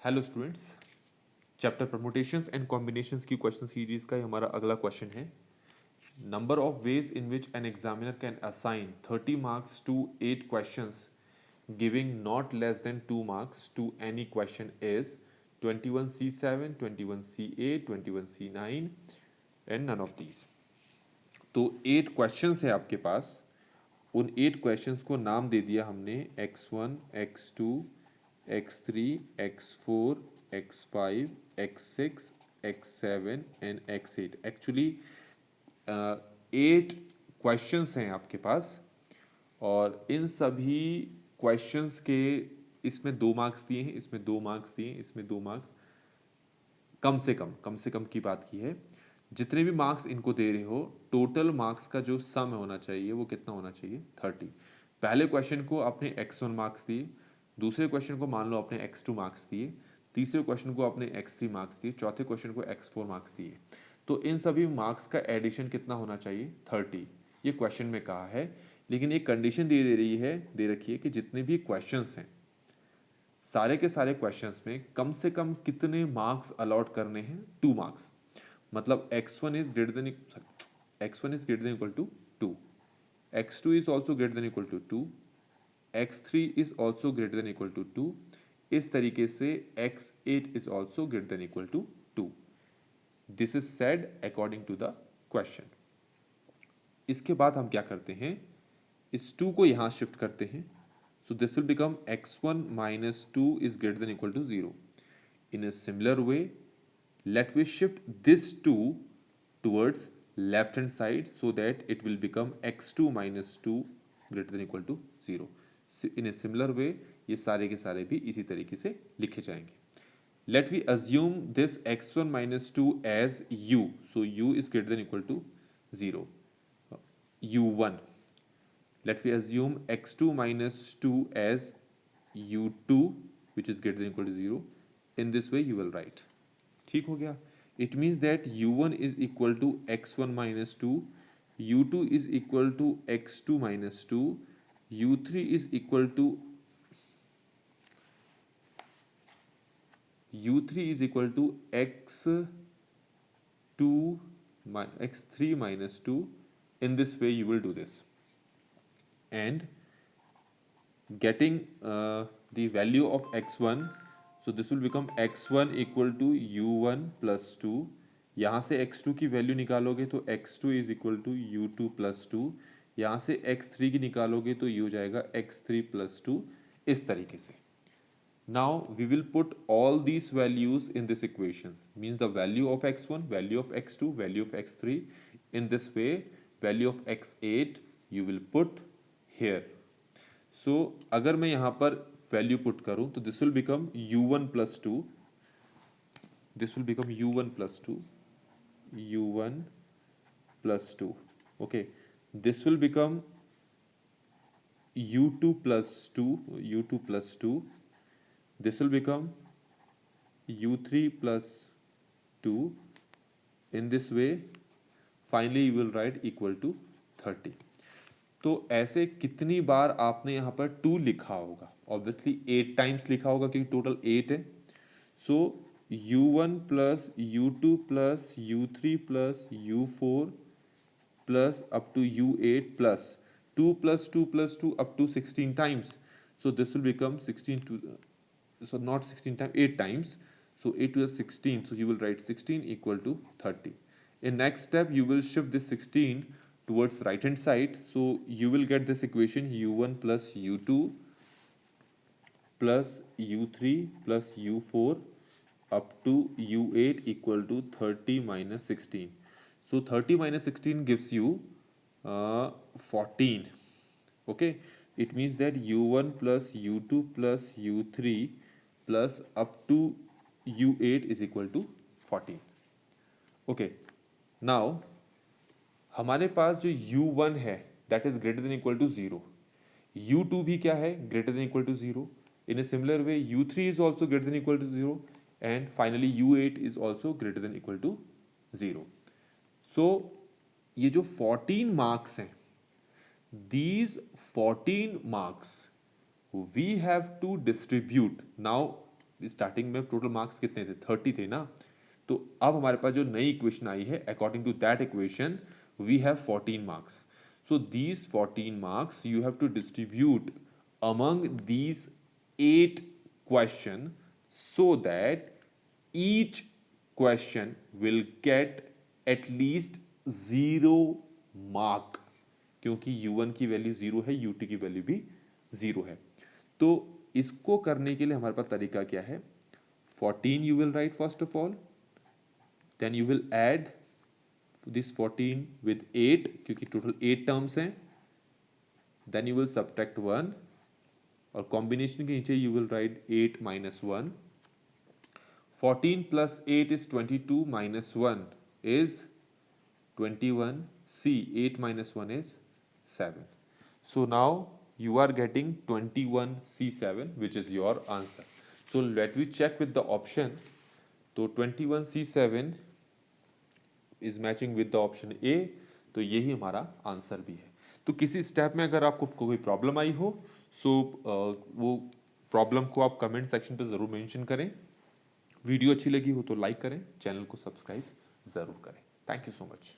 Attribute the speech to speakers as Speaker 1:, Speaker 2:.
Speaker 1: Hello students, chapter permutations and combinations की question series का ये हमारा अगला क्वेश्चन है. Number of ways in which an examiner can assign 30 marks to 8 questions giving not less than 2 marks to any question is 21C7, 21C8, 21C9 and none of these. तो 8 questions है आपके पास. उन 8 questions को नाम दे दिया हमने x1, x2, x3, x4, x5, x6, x7 and x8. Actually 8 questions हैं आपके पास और इन सभी क्वेश्चंस के इसमें 2 मार्क्स दिए हैं, इसमें 2 मार्क्स दिए हैं, इसमें 2 मार्क्स. कम से कम की बात की है. जितने भी मार्क्स इनको दे रहे हो, टोटल मार्क्स का जो सम होना चाहिए वो कितना होना चाहिए? 30. पहले क्वेश्चन को आपने x1 मार्क्स दिए, दूसरे क्वेश्चन को मान लो आपने x2 मार्क्स दिए, तीसरे क्वेश्चन को आपने x3 मार्क्स दिए, चौथे क्वेश्चन को x4 मार्क्स दिए. तो इन सभी मार्क्स का एडिशन कितना होना चाहिए? 30. ये क्वेश्चन में कहा है, लेकिन एक कंडीशन दे रखी है कि जितने भी क्वेश्चंस हैं, सारे के सारे क्वेश्चंस में कम से कम कितने मार्क्स अलॉट करने हैं? 2 मार्क्स. मतलब x1 is greater than equal to 2, x2 is also greater than equal to 2, x3 is also greater than equal to 2. इस तरीके से x8 is also greater than equal to 2. This is said according to the question. इसके बाद हम क्या करते हैं? इस 2 को यहां शिफ्ट करते हैं. So this will become x1 minus 2 is greater than equal to 0. In a similar way, let we shift this 2 towards left hand side so that it will become x2 minus 2 greater than equal to 0. In a similar way, ये सारे के सारे भी इसी तरीके से लिखे जाएंगे. Let we assume this x1 minus 2 as u. So u is greater than equal to 0. u1. Let we assume x2 minus 2 as u2 which is greater than equal to 0. In this way you will write. ठीक हो गया? It means that u1 is equal to x1 minus 2, u2 is equal to x2 minus 2, u3 is equal to x3 minus 2. In this way you will do this. And getting the value of x1, so this will become x1 equal to u1 plus 2. यहाँ से x2 की value निकालोगे तो x2 is equal to u2 plus 2. यहाँ से x3 की निकालोगे तो ये हो जाएगा x3 प्लस 2. इस तरीके से. Now we will put all these values in this equations. Means the value of x1, value of x2, value of x3. In this way, value of x8 you will put here. So अगर मैं यहाँ पर value put करूँ तो this will become u1 plus 2, this will become u1 plus 2, u1 plus 2. Okay, this will become u2 plus 2, u2 plus 2. This will become u3 plus 2. In this way, finally you will write equal to 30. तो ऐसे कितनी बार आपने यहाँ पर 2 लिखा होगा? Obviously 8 times लिखा होगा क्योंकि टोटल 8 है. So u1 plus u2 plus u3 plus u4 plus up to u8 plus 2 plus 2 plus 2 to टू 16 times. So this will become 16 to, so not 16 times, 8 times. So 8 to the 16, so you will write 16 equal to 30. In next step, you will shift this 16 towards right hand side. So you will get this equation u1 plus u2 plus u3 plus u4 up to u8 equal to 30 minus 16. So 30 minus 16 gives you 14. Okay, it means that u1 plus u2 plus u3 plus up to u8 is equal to 14. Okay, now हमारे पास जो u1 है that is greater than equal to 0, u2 भी क्या है? greater than equal to 0. In a similar way, u3 is also greater than equal to 0, and finally u8 is also greater than equal to 0. So ये जो 14 marks हैं, these 14 marks we have to distribute. Now starting में total marks कितने थे, 30 थे ना। तो अब हमारे पास जो नई इक्वेशन आई है, according to that equation we have 14 marks. So these 14 marks you have to distribute among these 8 question so that each question will get at least 0 mark, क्योंकि u1 की वैल्यू 0 है, u2 की वैल्यू भी 0 है. तो इसको करने के लिए हमारे पास तरीका क्या है, 14 you will write first of all, then you will add this 14 with 8 क्योंकि टोटल 8 टर्म्स हैं, then you will subtract 1 और कॉम्बिनेशन के नीचे you will write 8 minus 1. 14 plus 8 is 22 minus 1 is 21. C, 8 minus 1 is 7. So now you are getting 21C7 which is your answer. So let me check with the option. तो 21C7 is matching with the option A, तो यही हमारा answer भी है. तो किसी step में अगर आपको कोई प्रॉब्लम आई हो, सो वो प्रॉब्लम को आप कमेंट सेक्शन पे ज़रूर मेंशन करें. वीडियो अच्छी लगी हो तो लाइक करें, चैनल को सब्सक्राइब ज़रूर करें. Thank you so much.